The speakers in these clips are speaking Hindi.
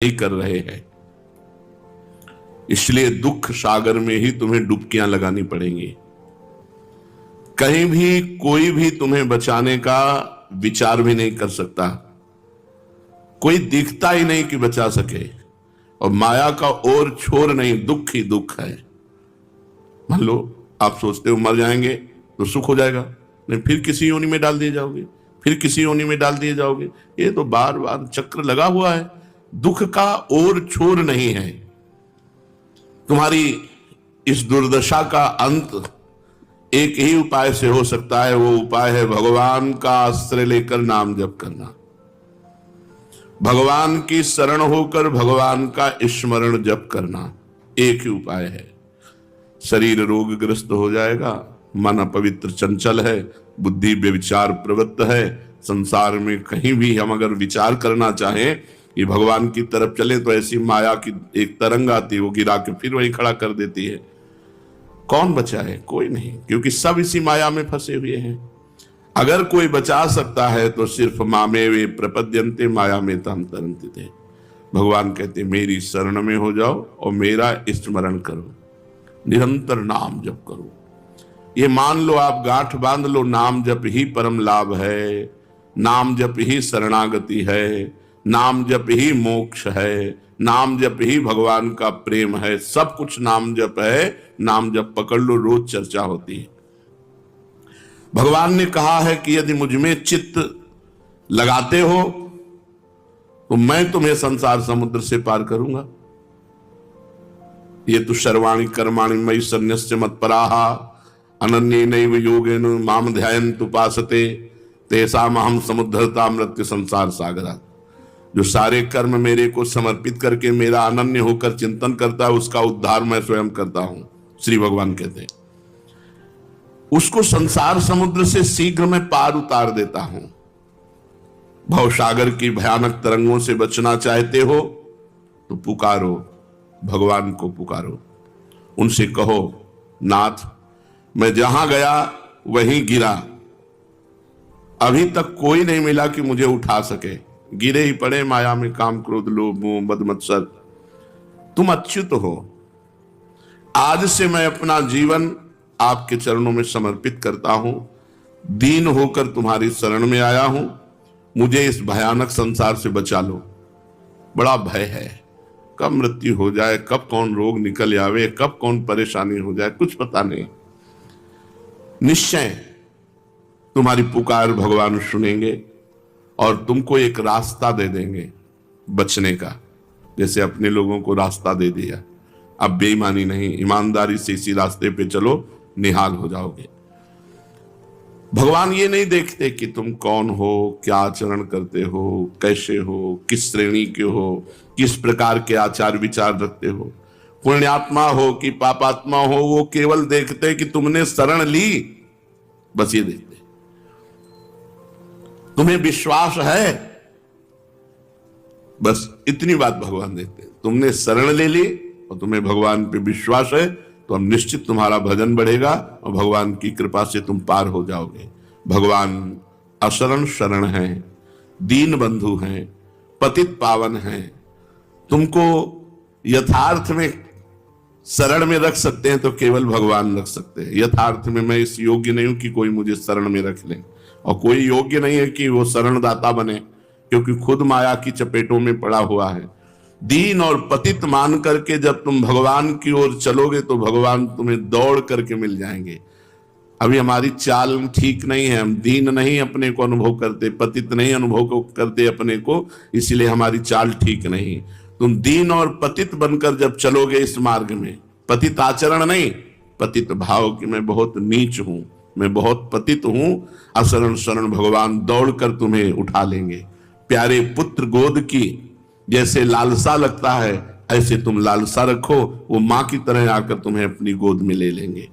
नहीं कर रहे हैं, इसलिए दुख सागर में ही तुम्हें डुबकियां लगानी पड़ेंगी। कहीं भी कोई भी तुम्हें बचाने का विचार भी नहीं कर सकता, कोई दिखता ही नहीं कि बचा सके। और माया का और छोर नहीं, दुख ही दुख है। मान लो आप सोचते हो मर जाएंगे तो सुख हो जाएगा, नहीं फिर किसी योनि में डाल दिए जाओगे, फिर किसी योनि में डाल दिए जाओगे। ये तो बार बार चक्र लगा हुआ है, दुख का और छोर नहीं है। तुम्हारी इस दुर्दशा का अंत एक ही उपाय से हो सकता है, वो उपाय है भगवान का आश्रय लेकर नाम जप करना, भगवान की शरण होकर भगवान का स्मरण जप करना। एक ही उपाय है। शरीर रोगग्रस्त हो जाएगा, मन अपवित्र चंचल है, बुद्धि व्यभिचार प्रवृत्त है। संसार में कहीं भी हम अगर विचार करना चाहें कि भगवान की तरफ चले तो ऐसी माया की एक तरंग आती है, वो गिरा के फिर वहीं खड़ा कर देती है। कौन बचाए? कोई नहीं, क्योंकि सब इसी माया में फंसे हुए हैं। अगर कोई बचा सकता है तो सिर्फ मामे वे प्रपद्यन्ते माया में तम तरन्ति थे। भगवान कहते मेरी शरण में हो जाओ और मेरा स्मरण करो, निरंतर नाम जप करो। ये मान लो, आप गांठ बांध लो, नाम जप ही परम लाभ है, नाम जप ही शरणागति है, नाम जप ही मोक्ष है, नाम जप ही भगवान का प्रेम है। सब कुछ नाम जप है। नाम जप पकड़ लो, रोज चर्चा होती है। भगवान ने कहा है कि यदि मुझमें चित्त लगाते हो तो मैं तुम्हें संसार समुद्र से पार करूंगा। ये तो सर्वाणि कर्माणि मयि सन्न्यस्य मत्पराः अनन्येनैव योगेन माम ध्यायन्तु उपासते तेषामहं समुद्धरता मृत्यु संसार सागरात्। जो सारे कर्म मेरे को समर्पित करके मेरा अनन्य होकर चिंतन करता है, उसका उद्धार मैं स्वयं करता हूं। श्री भगवान कहते हैं उसको संसार समुद्र से शीघ्र मैं पार उतार देता हूं। भवसागर की भयानक तरंगों से बचना चाहते हो तो पुकारो, भगवान को पुकारो, उनसे कहो नाथ मैं जहां गया वहीं गिरा, अभी तक कोई नहीं मिला कि मुझे उठा सके। गिरे ही पड़े माया में, काम क्रोध लोभ मोह मद मत्सर। तुम अच्युत हो। आज से मैं अपना जीवन आपके चरणों में समर्पित करता हूं, दीन होकर तुम्हारी शरण में आया हूं, मुझे इस भयानक संसार से बचा लो। बड़ा भय है, कब मृत्यु हो जाए, कब कौन रोग निकल आवे, कब कौन परेशानी हो जाए, कुछ पता नहीं। निश्चय तुम्हारी पुकार भगवान सुनेंगे और तुमको एक रास्ता दे देंगे बचने का, जैसे अपने लोगों को रास्ता दे दिया। अब बेईमानी नहीं, ईमानदारी से इसी रास्ते पे चलो, निहाल हो जाओगे। भगवान ये नहीं देखते कि तुम कौन हो, क्या आचरण करते हो, कैसे हो, किस श्रेणी के हो, किस प्रकार के आचार विचार रखते हो, पुण्यात्मा हो कि पापात्मा हो। वो केवल देखते कि तुमने शरण ली, बस ये देखते। तुम्हें विश्वास है, बस इतनी बात भगवान देखते हैं। तुमने शरण ले ली और तुम्हें भगवान पे विश्वास है तो हम निश्चित तुम्हारा भजन बढ़ेगा और भगवान की कृपा से तुम पार हो जाओगे। भगवान अशरण शरण हैं, दीन बंधु हैं, पतित पावन हैं। तुमको यथार्थ में शरण में रख सकते हैं तो केवल भगवान रख सकते हैं। यथार्थ में मैं इस योग्य नहीं हूं कि कोई मुझे शरण में रख ले, और कोई योग्य नहीं है कि वो शरणदाता बने, क्योंकि खुद माया की चपेटों में पड़ा हुआ है। दीन और पतित मान करके जब तुम भगवान की ओर चलोगे तो भगवान तुम्हें दौड़ करके मिल जाएंगे। अभी हमारी चाल ठीक नहीं है, हम दीन नहीं अपने को अनुभव करते, पतित नहीं अनुभव करते अपने को, इसलिए हमारी चाल ठीक नहीं। तुम दीन और पतित बनकर जब चलोगे इस मार्ग में, पतित आचरण नहीं, पतित भाव कि मैं बहुत नीच हूं, मैं बहुत पतित हूं, अशरण शरण भगवान दौड़कर तुम्हें उठा लेंगे। प्यारे पुत्र गोद की जैसे लालसा लगता है, ऐसे तुम लालसा रखो, वो मां की तरह आकर तुम्हें अपनी गोद में ले लेंगे।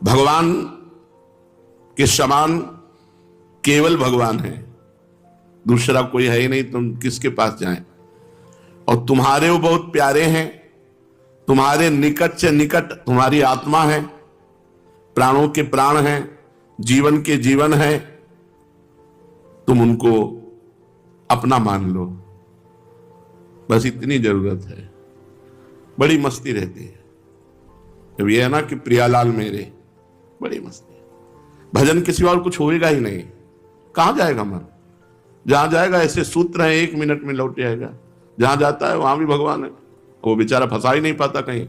भगवान के समान केवल भगवान है, दूसरा कोई है ही नहीं, तुम किसके पास जाएं। और तुम्हारे वो बहुत प्यारे हैं, तुम्हारे निकट से निकट तुम्हारी आत्मा है, प्राणों के प्राण हैं, जीवन के जीवन है। तुम उनको अपना मान लो। बस इतनी जरूरत है। बड़ी मस्ती रहती है। जब ये है ना कि प्रियालाल मेरे, बड़ी मस्ती है। भजन के सिवा और कुछ होएगा ही नहीं। कहां जाएगा मन? जहां जाएगा ऐसे सूत्र है, 1 मिनट में लौट जाएगा। जहां जाता है वहां भी भगवान है। वो बेचारा फंसा ही नहीं पाता, कहीं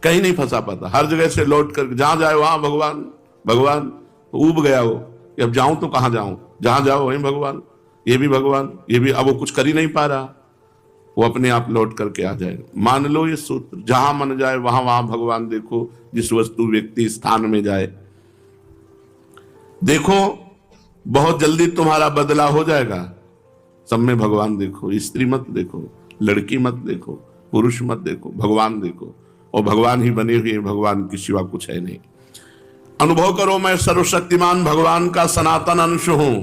कहीं नहीं फंसा पाता। हर जगह से लौट कर जहां जाए वहां भगवान भगवान। ऊब गया वो, अब जाऊं तो कहां जाऊं? जहां जाओ वहीं भगवान, ये भी भगवान, ये भी। अब वो कुछ कर ही नहीं पा रहा, वो अपने आप लौट करके आ जाएगा। मान लो ये सूत्र, जहां मन जाए वहां वहां भगवान देखो। जिस वस्तु व्यक्ति स्थान में जाए देखो, बहुत जल्दी तुम्हारा बदलाव हो जाएगा। सब में भगवान देखो। स्त्री मत देखो, लड़की मत देखो, पुरुष मत देखो, भगवान देखो। और भगवान ही बने हुए, भगवान के सिवा कुछ है नहीं। अनुभव करो, मैं सर्वशक्तिमान भगवान का सनातन अंश हूं।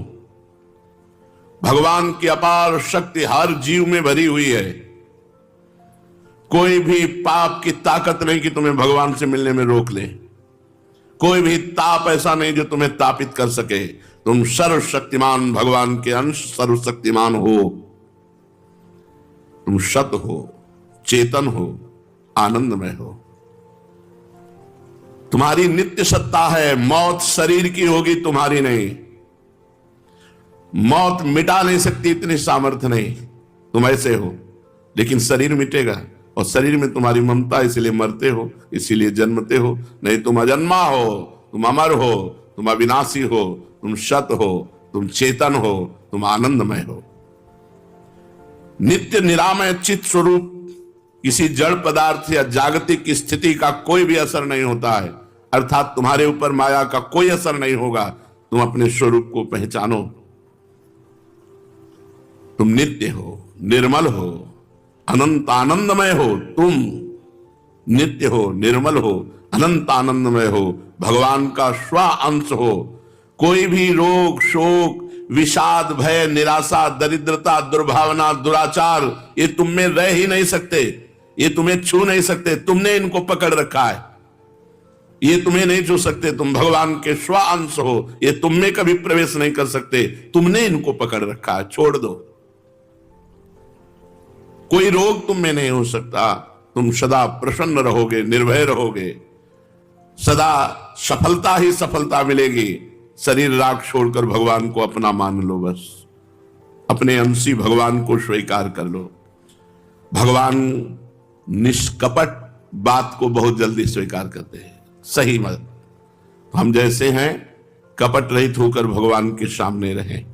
भगवान की अपार शक्ति हर जीव में भरी हुई है। कोई भी पाप की ताकत नहीं कि तुम्हें भगवान से मिलने में रोक ले। कोई भी ताप ऐसा नहीं जो तुम्हें तापित कर सके। तुम सर्वशक्तिमान भगवान के अंश, सर्वशक्तिमान हो। तुम सत हो, चेतन हो, आनंदमय हो। तुम्हारी नित्य सत्ता है। मौत शरीर की होगी, तुम्हारी नहीं। मौत मिटा नहीं सकती, इतनी सामर्थ्य नहीं। तुम ऐसे हो, लेकिन शरीर मिटेगा। और शरीर में तुम्हारी ममता, इसलिए मरते हो, इसीलिए जन्मते हो। नहीं, तुम अजन्मा हो, तुम अमर हो, तुम अविनाशी हो, तुम सत हो, तुम चेतन हो, तुम आनंदमय हो। नित्य निरामय चित स्वरूप किसी जड़ पदार्थ या जागतिक स्थिति का कोई भी असर नहीं होता है। अर्थात तुम्हारे ऊपर माया का कोई असर नहीं होगा। तुम अपने स्वरूप को पहचानो। तुम नित्य हो, निर्मल हो, अनंत आनंदमय हो। तुम नित्य हो, निर्मल हो, अनंत आनंदमय हो, भगवान का स्व अंश हो। कोई भी रोग, शोक, विषाद, भय, निराशा, दरिद्रता, दुर्भावना, दुराचार, ये तुम में रह ही नहीं सकते। ये तुम्हें छू नहीं सकते। तुमने इनको पकड़ रखा है। ये तुम्हें नहीं छू सकते। तुम भगवान के स्व अंश हो। ये तुम में कभी प्रवेश नहीं कर सकते। तुमने इनको पकड़ रखा है। छोड़ दो। कोई रोग तुम में नहीं हो सकता। तुम सदा प्रसन्न रहोगे, निर्भय रहोगे। सदा सफलता ही सफलता मिलेगी। शरीर राग छोड़कर भगवान को अपना मान लो। बस अपने अंशी भगवान को स्वीकार कर लो। भगवान निष्कपट बात को बहुत जल्दी स्वीकार करते हैं। सही मत। हम जैसे हैं, कपट रहित होकर भगवान के सामने रहें।